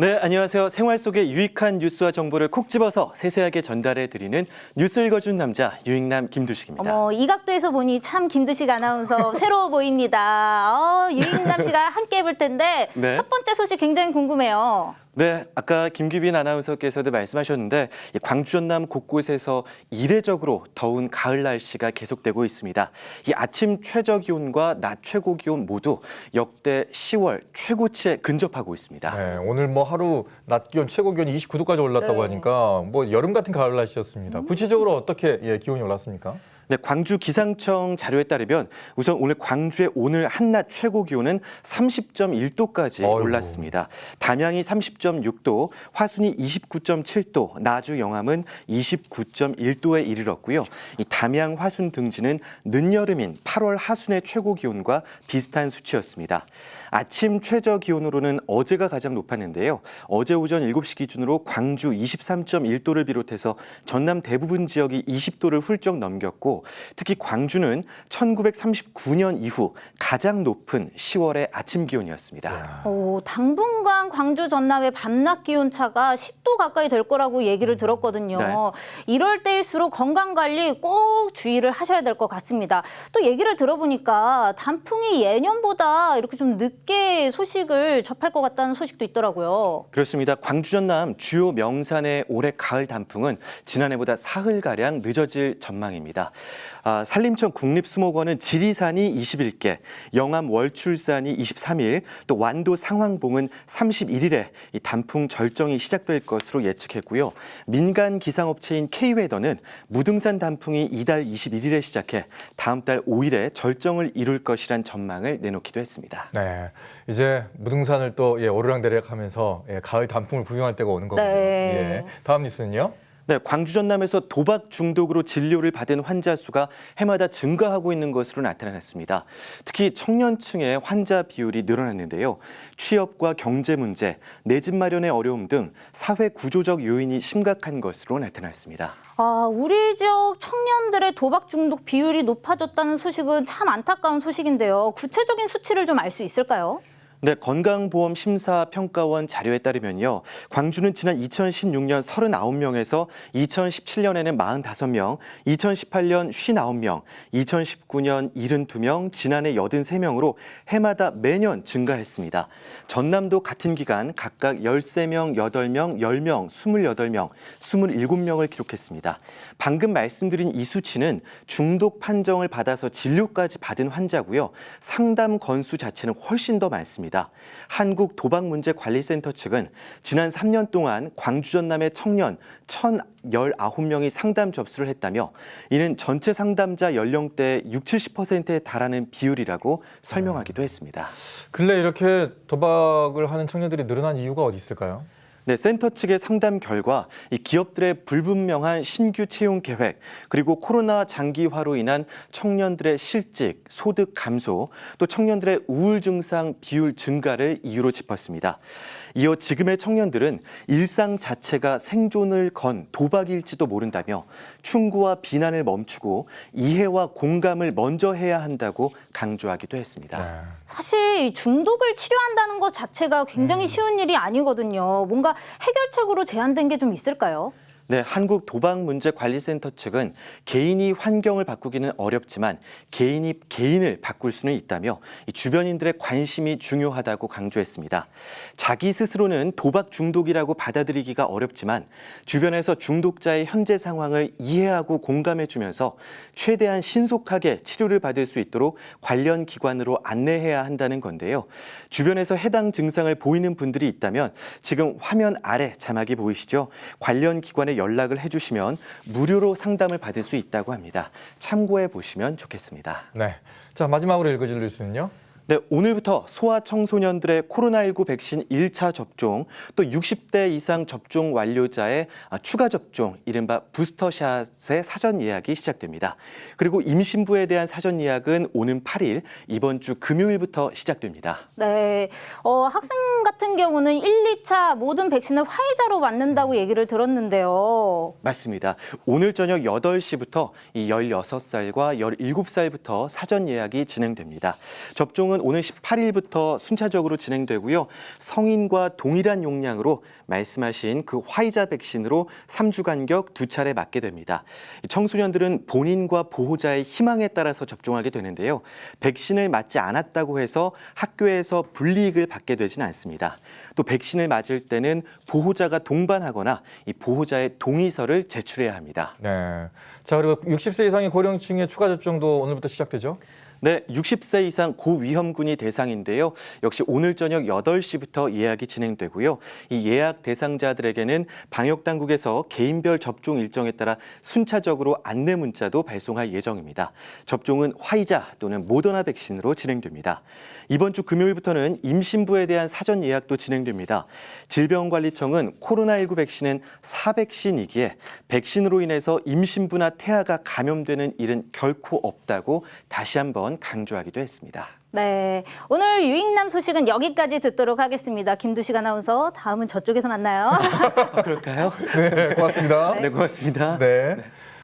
네, 안녕하세요. 생활 속의 유익한 뉴스와 정보를 콕 집어서 세세하게 전달해 드리는 뉴스 읽어준 남자 유익남 김두식입니다. 어머, 이 각도에서 보니 참 김두식 아나운서 새로워 보입니다. 유익남 씨가 함께 해볼 텐데 네. 첫 번째 소식 굉장히 궁금해요. 네, 아까 김규빈 아나운서께서도 말씀하셨는데 광주 전남 곳곳에서 이례적으로 더운 가을 날씨가 계속되고 있습니다. 이 아침 최저 기온과 낮 최고 기온 모두 역대 10월 최고치에 근접하고 있습니다. 네, 오늘 뭐 하루 낮 기온 최고 기온이 29도까지 올랐다고 네. 하니까 뭐 여름 같은 가을 날씨였습니다. 구체적으로 어떻게 기온이 올랐습니까? 네, 광주 기상청 자료에 따르면 우선 오늘 광주의 오늘 한낮 최고 기온은 30.1도까지 어이구. 올랐습니다. 담양이 30.6도, 화순이 29.7도, 나주 영암은 29.1도에 이르렀고요. 이 담양 화순 등지는 늦여름인 8월 하순의 최고 기온과 비슷한 수치였습니다. 아침 최저 기온으로는 어제가 가장 높았는데요. 어제 오전 7시 기준으로 광주 23.1도를 비롯해서 전남 대부분 지역이 20도를 훌쩍 넘겼고 특히 광주는 1939년 이후 가장 높은 10월의 아침 기온이었습니다. 당분간 광주 전남의 밤낮 기온 차가 10도 가까이 될 거라고 얘기를 들었거든요. 네. 이럴 때일수록 건강관리 꼭 주의를 하셔야 될 것 같습니다. 또 얘기를 들어보니까 단풍이 예년보다 이렇게 좀 늦게 소식을 접할 것 같다는 소식도 있더라고요. 그렇습니다. 광주 전남 주요 명산의 올해 가을 단풍은 지난해보다 사흘가량 늦어질 전망입니다. 산림청 국립수목원은 지리산이 21개, 영암 월출산이 23일, 또 완도 상황봉은 31일에 이 단풍 절정이 시작될 것으로 예측했고요. 민간 기상업체인 K웨더는 무등산 단풍이 이달 21일에 시작해 다음 달 5일에 절정을 이룰 것이란 전망을 내놓기도 했습니다. 네, 이제 무등산을 또 오르락내리락하면서 가을 단풍을 구경할 때가 오는 거군요. 네. 다음 뉴스는요? 네, 광주 전남에서 도박 중독으로 진료를 받은 환자 수가 해마다 증가하고 있는 것으로 나타났습니다. 특히 청년층의 환자 비율이 늘어났는데요. 취업과 경제 문제, 내 집 마련의 어려움 등 사회 구조적 요인이 심각한 것으로 나타났습니다. 우리 지역 청년들의 도박 중독 비율이 높아졌다는 소식은 참 안타까운 소식인데요. 구체적인 수치를 좀 알 수 있을까요? 네, 건강보험심사평가원 자료에 따르면요. 광주는 지난 2016년 39명에서 2017년에는 45명, 2018년 59명, 2019년 72명, 지난해 83명으로 해마다 매년 증가했습니다. 전남도 같은 기간 각각 13명, 8명, 10명, 28명, 27명을 기록했습니다. 방금 말씀드린 이 수치는 중독 판정을 받아서 진료까지 받은 환자고요. 상담 건수 자체는 훨씬 더 많습니다. 한국도박문제관리센터 측은 지난 3년 동안 광주 전남의 청년 1,019명이 상담 접수를 했다며 이는 전체 상담자 연령대 60~70%에 달하는 비율이라고 설명하기도 했습니다. 근래 이렇게 도박을 하는 청년들이 늘어난 이유가 어디 있을까요? 네, 센터 측의 상담 결과 이 기업들의 불분명한 신규 채용 계획 그리고 코로나 장기화로 인한 청년들의 실직, 소득 감소, 또 청년들의 우울 증상 비율 증가를 이유로 짚었습니다. 이어 지금의 청년들은 일상 자체가 생존을 건 도박일지도 모른다며 충고와 비난을 멈추고 이해와 공감을 먼저 해야 한다고 강조하기도 했습니다. 네. 사실 이 중독을 치료한다는 것 자체가 굉장히 쉬운 일이 아니거든요. 뭔가 해결책으로 제안된 게 좀 있을까요? 네, 한국도박문제관리센터 측은 개인이 환경을 바꾸기는 어렵지만 개인이 개인을 바꿀 수는 있다며 이 주변인들의 관심이 중요하다고 강조했습니다. 자기 스스로는 도박 중독이라고 받아들이기가 어렵지만 주변에서 중독자의 현재 상황을 이해하고 공감해주면서 최대한 신속하게 치료를 받을 수 있도록 관련 기관으로 안내해야 한다는 건데요. 주변에서 해당 증상을 보이는 분들이 있다면 지금 화면 아래 자막이 보이시죠? 관련 기관에 연락을 해주시면 무료로 상담을 받을 수 있다고 합니다. 참고해 보시면 좋겠습니다. 네. 자, 마지막으로 읽어줄 뉴스는요? 네, 오늘부터 소아청소년들의 코로나19 백신 1차 접종, 또 60대 이상 접종 완료자의 추가 접종, 이른바 부스터샷의 사전 예약이 시작됩니다. 그리고 임신부에 대한 사전 예약은 오는 8일, 이번 주 금요일부터 시작됩니다. 네, 학생 같은 경우는 1, 2차 모든 백신을 화이자로 맞는다고 얘기를 들었는데요. 맞습니다. 오늘 저녁 8시부터 이 16살과 17살부터 사전 예약이 진행됩니다. 접종은 접종은 오늘 18일부터 순차적으로 진행되고요. 성인과 동일한 용량으로 말씀하신 그 화이자 백신으로 3주 간격 2차례 맞게 됩니다. 청소년들은 본인과 보호자의 희망에 따라서 접종하게 되는데요. 백신을 맞지 않았다고 해서 학교에서 불이익을 받게 되지는 않습니다. 또 백신을 맞을 때는 보호자가 동반하거나 이 보호자의 동의서를 제출해야 합니다. 네. 자, 그리고 60세 이상의 고령층의 추가 접종도 오늘부터 시작되죠? 네, 60세 이상 고위험군이 대상인데요. 역시 오늘 저녁 8시부터 예약이 진행되고요. 이 예약 대상자들에게는 방역당국에서 개인별 접종 일정에 따라 순차적으로 안내 문자도 발송할 예정입니다. 접종은 화이자 또는 모더나 백신으로 진행됩니다. 이번 주 금요일부터는 임신부에 대한 사전 예약도 진행됩니다. 질병관리청은 코로나19 백신은 사백신이기에 백신으로 인해서 임신부나 태아가 감염되는 일은 결코 없다고 다시 한번 강조하기도 했습니다. 네, 오늘 유익남 소식은 여기까지 듣도록 하겠습니다. 김두식 아나운서, 다음은 저쪽에서 만나요. 그럴까요? 네, 고맙습니다. 네, 고맙습니다. 네.